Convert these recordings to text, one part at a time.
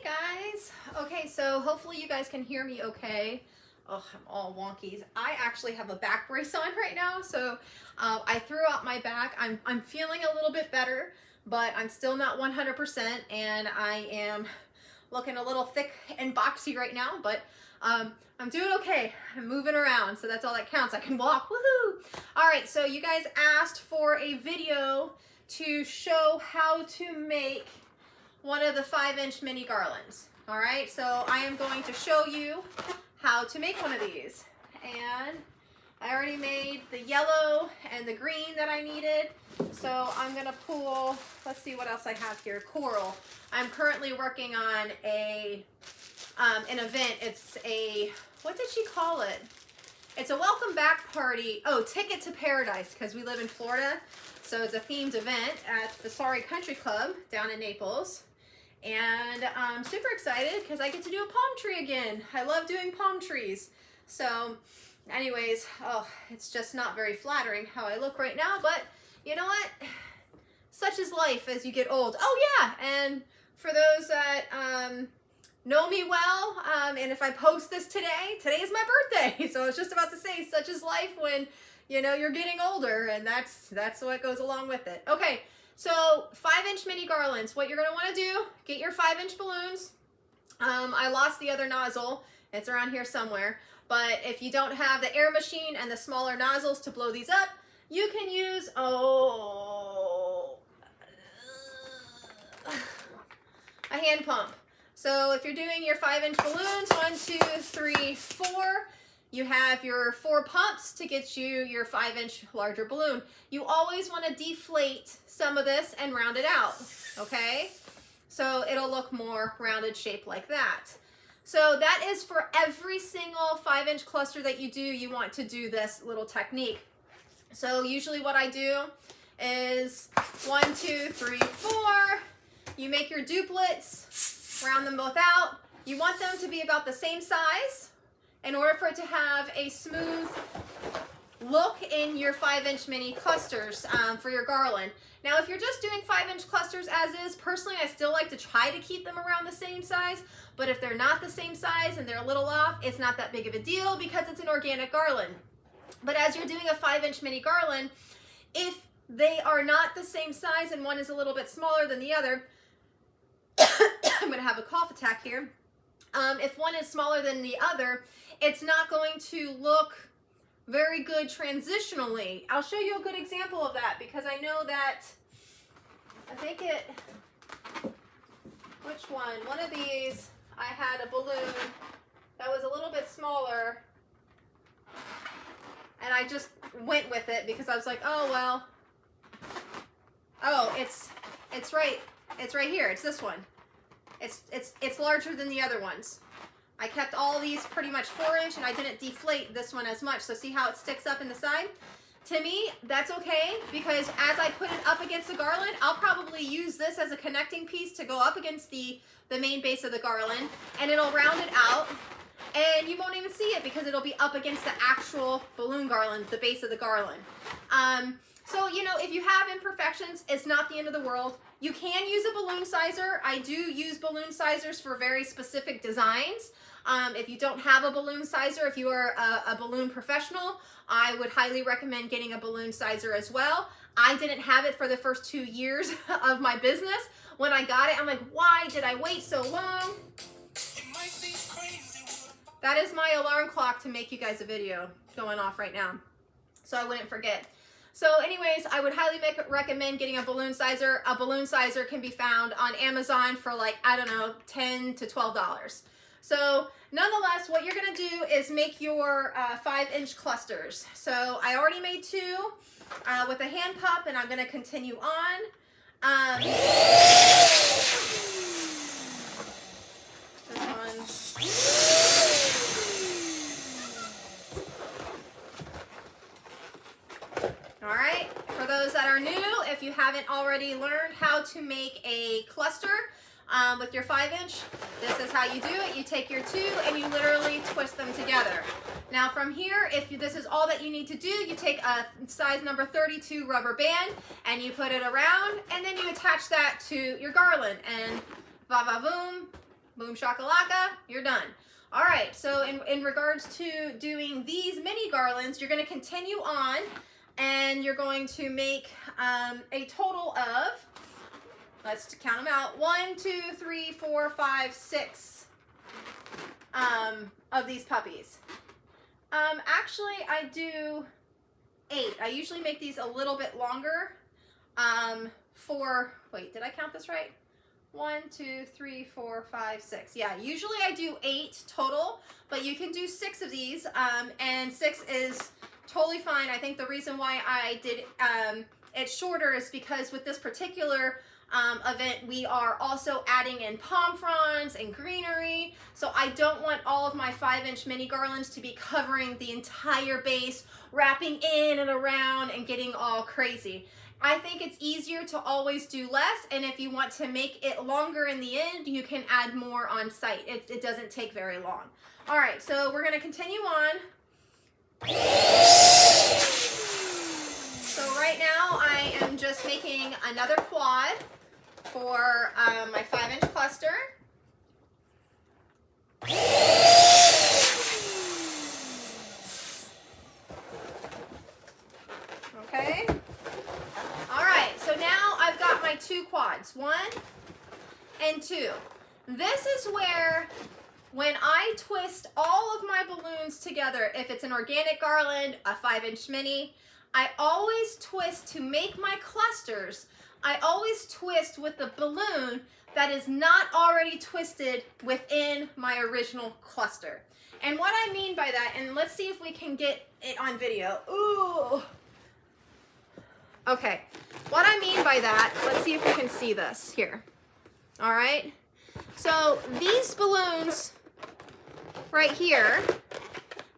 guys. Okay, so hopefully you guys can hear me okay. Oh, I'm all wonky. I actually have a back brace on right now, so I threw out my back. I'm feeling a little bit better, but I'm still not 100%, and I am looking a little thick and boxy right now, but I'm doing okay. I'm moving around, so that's all that counts. I can walk, woohoo! All right, so you guys asked for a video to show how to make one of the 5-inch mini garlands. All right, so I am going to show you how to make one of these. And I already made the yellow and the green that I needed. So I'm gonna pull, let's see what else I have here, coral. I'm currently working on an event. It's a, what did she call it? It's a welcome back party. Oh, Ticket to Paradise, because we live in Florida. So it's a themed event at the Sorry Country Club down in Naples. And I'm super excited because I get to do a palm tree again. I love doing palm trees. So anyways, oh, it's just not very flattering how I look right now, but you know what? Such is life as you get old. Oh yeah, and for those that know me well, and if I post this today is my birthday. So I was just about to say, such is life when, you know, you're getting older, and that's what goes along with it. Okay. So 5-inch mini garlands, what you're going to want to do, get your 5-inch balloons. I lost the other nozzle. It's around here somewhere. But if you don't have the air machine and the smaller nozzles to blow these up, you can use, a hand pump. So if you're doing your 5-inch balloons, 1, 2, 3, 4, you have your 4 pumps to get you your 5-inch larger balloon. You always want to deflate some of this and round it out, okay? So it'll look more rounded shape like that. So that is for every single 5-inch cluster that you do, you want to do this little technique. So usually what I do is 1, 2, 3, 4. You make your duplets, round them both out. You want them to be about the same size in order for it to have a smooth look in your 5-inch mini clusters for your garland. Now, if you're just doing 5-inch clusters as is, personally, I still like to try to keep them around the same size, but if they're not the same size and they're a little off, it's not that big of a deal because it's an organic garland. But as you're doing a 5-inch mini garland, if they are not the same size and one is a little bit smaller than the other, I'm gonna have a cough attack here. If one is smaller than the other, it's not going to look very good transitionally. I'll show you a good example of that because I know that, I think it, which one? One of these, I had a balloon that was a little bit smaller and I just went with it because I was like, oh, well, oh, it's right here. It's this one. It's larger than the other ones. I kept all these pretty much 4-inch and I didn't deflate this one as much. So see how it sticks up in the side? To me, that's okay because as I put it up against the garland, I'll probably use this as a connecting piece to go up against the main base of the garland and it'll round it out and you won't even see it because it'll be up against the actual balloon garland, the base of the garland. So, you know, if you have imperfections, it's not the end of the world. You can use a balloon sizer. I do use balloon sizers for very specific designs. If you don't have a balloon sizer, if you are a balloon professional, I would highly recommend getting a balloon sizer as well. I didn't have it for the first 2 years of my business. When I got it, I'm like, why did I wait so long? That is my alarm clock to make you guys a video going off right now, so I wouldn't forget. So anyways, I would highly recommend getting a balloon sizer. A balloon sizer can be found on Amazon for like, I don't know, $10 to $12. So nonetheless, what you're gonna do is make your 5-inch clusters. So I already made 2 with a hand pump and I'm gonna continue on. This one. All right, for those that are new, if you haven't already learned how to make a cluster with your 5-inch, this is how you do it. You take your 2 and you literally twist them together. Now from here, if this is all that you need to do, you take a size number 32 rubber band and you put it around and then you attach that to your garland and va-va-voom, boom shakalaka, you're done. All right, so in regards to doing these mini garlands, you're gonna continue on and you're going to make a total of, let's count them out, 1, 2, 3, 4, 5, 6 of these puppies. Actually, I do 8. I usually make these a little bit longer wait, did I count this right? 1, 2, 3, 4, 5, 6. Yeah, usually I do 8 total, but you can do 6 of these, and 6 is totally fine. I think the reason why I did it shorter is because with this particular event, we are also adding in palm fronds and greenery. So I don't want all of my 5-inch mini garlands to be covering the entire base, wrapping in and around and getting all crazy. I think it's easier to always do less, and if you want to make it longer in the end, you can add more on site. It doesn't take very long. All right, so we're gonna continue on. So right now I am just making another quad for my 5-inch cluster. Okay. All right, so now I've got my 2 quads, 1 and 2. This is where, when I twist all of my balloons together, if it's an organic garland, a 5-inch mini, I always twist to make my clusters. I always twist with the balloon that is not already twisted within my original cluster. And what I mean by that, and let's see if we can get it on video. Ooh. Okay, what I mean by that, let's see if we can see this here. All right, so these balloons right here,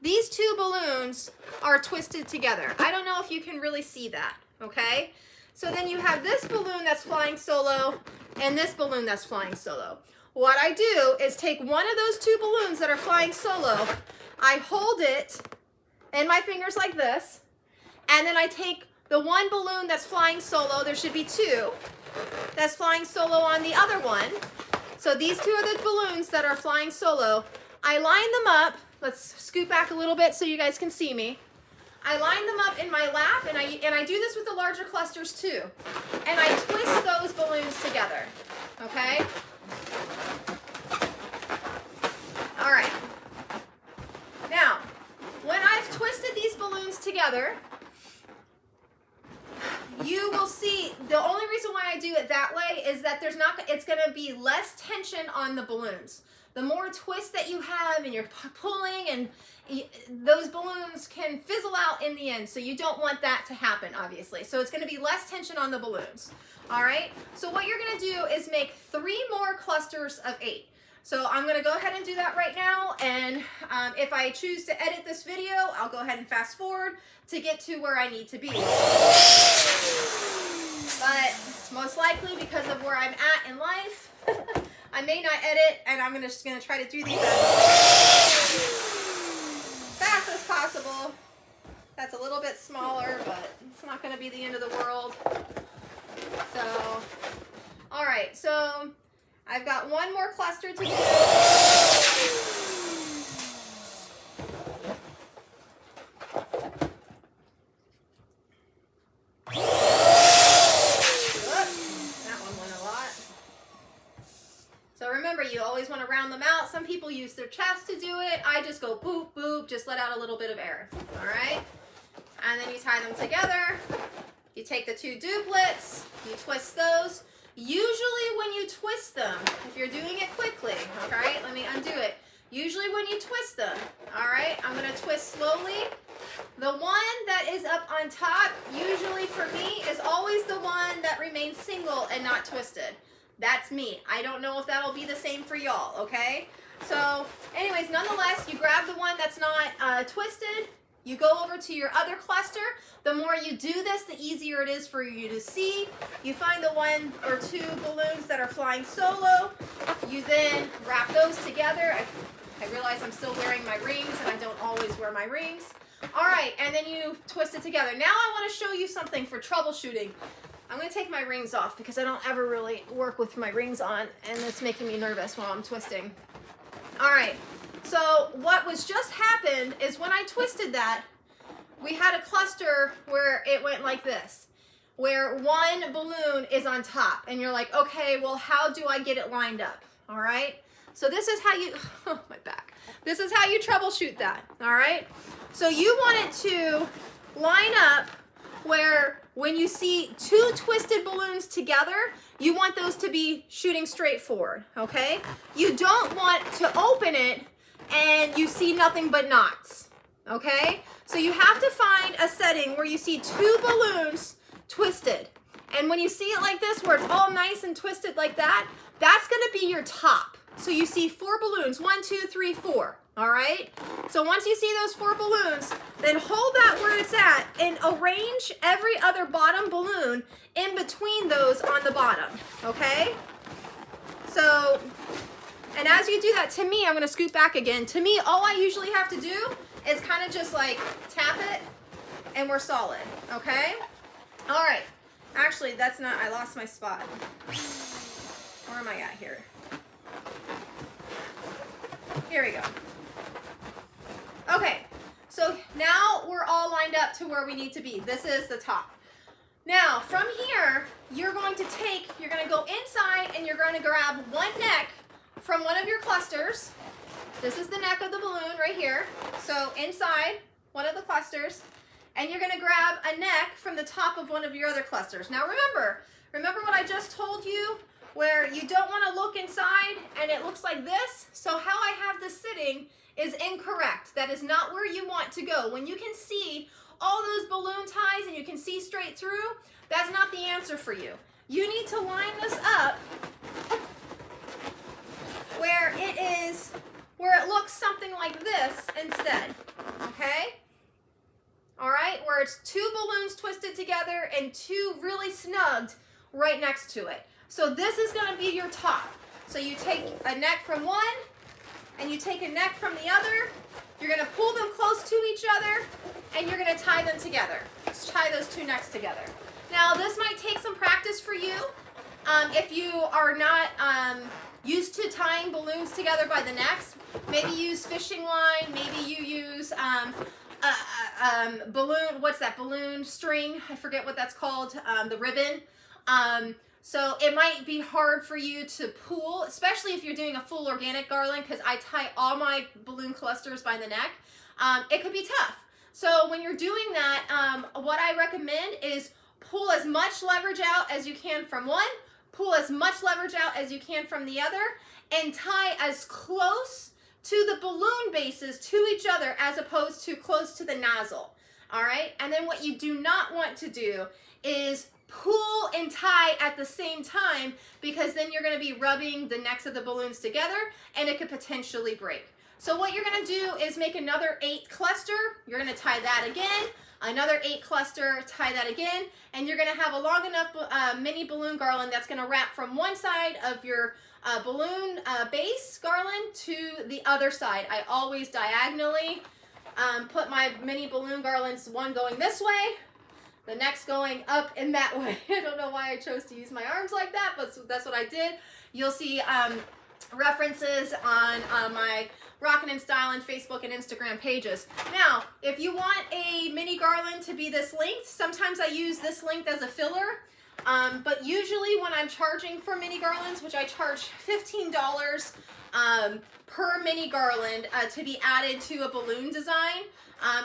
these 2 balloons are twisted together. I don't know if you can really see that, okay? So then you have this balloon that's flying solo and this balloon that's flying solo. What I do is take one of those 2 balloons that are flying solo, I hold it in my fingers like this, and then I take the one balloon that's flying solo, there should be 2, that's flying solo on the other one. So these 2 are the balloons that are flying solo. I line them up. Let's scoot back a little bit so you guys can see me. I line them up in my lap, and I do this with the larger clusters too. And I twist those balloons together, okay? All right. Now, when I've twisted these balloons together, you will see the only reason why I do it that way is that it's going to be less tension on the balloons. The more twist that you have and you're pulling, and those balloons can fizzle out in the end. So you don't want that to happen, obviously. So it's going to be less tension on the balloons. All right. So what you're going to do is make 3 more clusters of 8. So I'm going to go ahead and do that right now. And if I choose to edit this video, I'll go ahead and fast forward to get to where I need to be. But most likely, because of where I'm at in life, I may not edit, and I'm just going to try to do these as fast as possible. That's a little bit smaller, but it's not going to be the end of the world. So, all right. So I've got 1 more cluster to do. So remember, you always want to round them out. Some people use their chest to do it. I just go boop, boop, just let out a little bit of air. All right? And then you tie them together. You take the 2 duplets, you twist those. Usually when you twist them, if you're doing it quickly, all right, let me undo it. Usually when you twist them, all right, I'm going to twist slowly. The one that is up on top, usually for me, is always the one that remains single and not twisted. That's me. I don't know if that'll be the same for y'all, okay? So anyways, nonetheless, you grab the one that's not twisted. You go over to your other cluster. The more you do this, the easier it is for you to see. You find the 1 or 2 balloons that are flying solo. You then wrap those together. I realize I'm still wearing my rings, and I don't always wear my rings. All right, and then you twist it together. Now I want to show you something for troubleshooting. I'm gonna take my rings off because I don't ever really work with my rings on, and it's making me nervous while I'm twisting. All right, so what was just happened is when I twisted that, we had a cluster where it went like this, where one balloon is on top, and you're like, okay, well, how do I get it lined up? All right, so this is how you, oh, my back. This is how you troubleshoot that, all right? So you want it to line up where when you see two twisted balloons together, you want those to be shooting straight forward, okay? You don't want to open it and you see nothing but knots, okay? So you have to find a setting where you see two balloons twisted. And when you see it like this, where it's all nice and twisted like that, that's gonna be your top. So you see 4 balloons, 1, 2, 3, 4, all right? So once you see those 4 balloons, then hold that where it's at and arrange every other bottom balloon in between those on the bottom, okay? So, and as you do that, to me, I'm gonna scoot back again. To me, all I usually have to do is kind of just like tap it and we're solid, okay? All right, actually that's not, I lost my spot. Where am I at here? Here we go. Okay, so now we're all lined up to where we need to be. This is the top. Now, from here, you're going to go inside and you're going to grab one neck from one of your clusters. This is the neck of the balloon right here. So inside one of the clusters, and you're going to grab a neck from the top of one of your other clusters. Now remember what I just told you, where you don't want to look inside and it looks like this. So how I have this sitting is incorrect. That is not where you want to go. When you can see all those balloon ties and you can see straight through, that's not the answer for you. You need to line this up where it looks something like this instead, okay? All right, where it's 2 balloons twisted together and 2 really snugged right next to it. So this is gonna be your top. So you take a neck from one and you take a neck from the other. You're gonna pull them close to each other and you're gonna tie them together. Let's tie those 2 necks together. Now this might take some practice for you. If you are not used to tying balloons together by the necks, maybe use fishing line, maybe you use balloon, what's that, balloon string? I forget what that's called, the ribbon. So it might be hard for you to pull, especially if you're doing a full organic garland, because I tie all my balloon clusters by the neck. It could be tough. So when you're doing that, what I recommend is pull as much leverage out as you can from one, pull as much leverage out as you can from the other, and tie as close to the balloon bases to each other as opposed to close to the nozzle. All right, and then what you do not want to do is pull and tie at the same time, because then you're going to be rubbing the necks of the balloons together and it could potentially break. So what you're going to do is make another 8 cluster. You're going to tie that again, another 8 cluster, tie that again, and you're going to have a long enough mini balloon garland that's going to wrap from one side of your balloon base garland to the other side. I always diagonally put my mini balloon garlands, one going this way, the next going up in that way. I don't know why I chose to use my arms like that, but that's what I did. You'll see references on my Rockin' and Stylin' Facebook and Instagram pages. Now, if you want a mini garland to be this length, sometimes I use this length as a filler, but usually when I'm charging for mini garlands, which I charge $15 per mini garland to be added to a balloon design,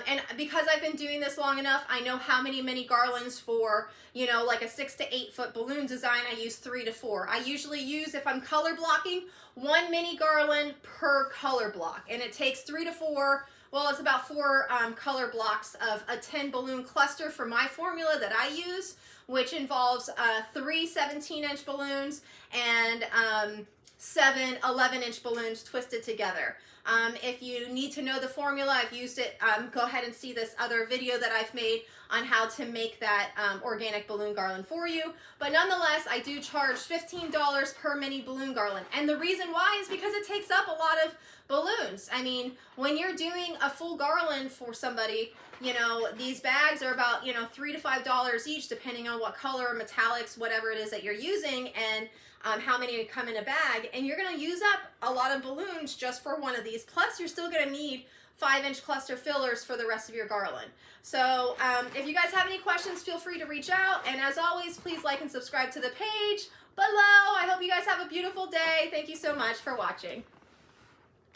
and because I've been doing this long enough, I know how many mini garlands for, you know, like a 6 to 8 foot balloon design. I use 3 to 4. I usually use, if I'm color blocking, 1 mini garland per color block, and it takes 3 to 4. Well, it's about 4 color blocks of a 10 balloon cluster for my formula that I use, which involves 3 17-inch balloons and 7 11-inch balloons twisted together. If you need to know the formula, I've used it. Go ahead and see this other video that I've made on how to make that organic balloon garland for you. But nonetheless, I do charge $15 per mini balloon garland. And the reason why is because it takes up a lot of balloons. I mean, when you're doing a full garland for somebody, you know, these bags are about, you know, $3 to $5 each, depending on what color, metallics, whatever it is that you're using, and how many come in a bag. And you're going to use up a lot of balloons just for one of these. Plus, you're still going to need 5-inch cluster fillers for the rest of your garland. So if you guys have any questions, feel free to reach out. And as always, please like and subscribe to the page below. I hope you guys have a beautiful day. Thank you so much for watching.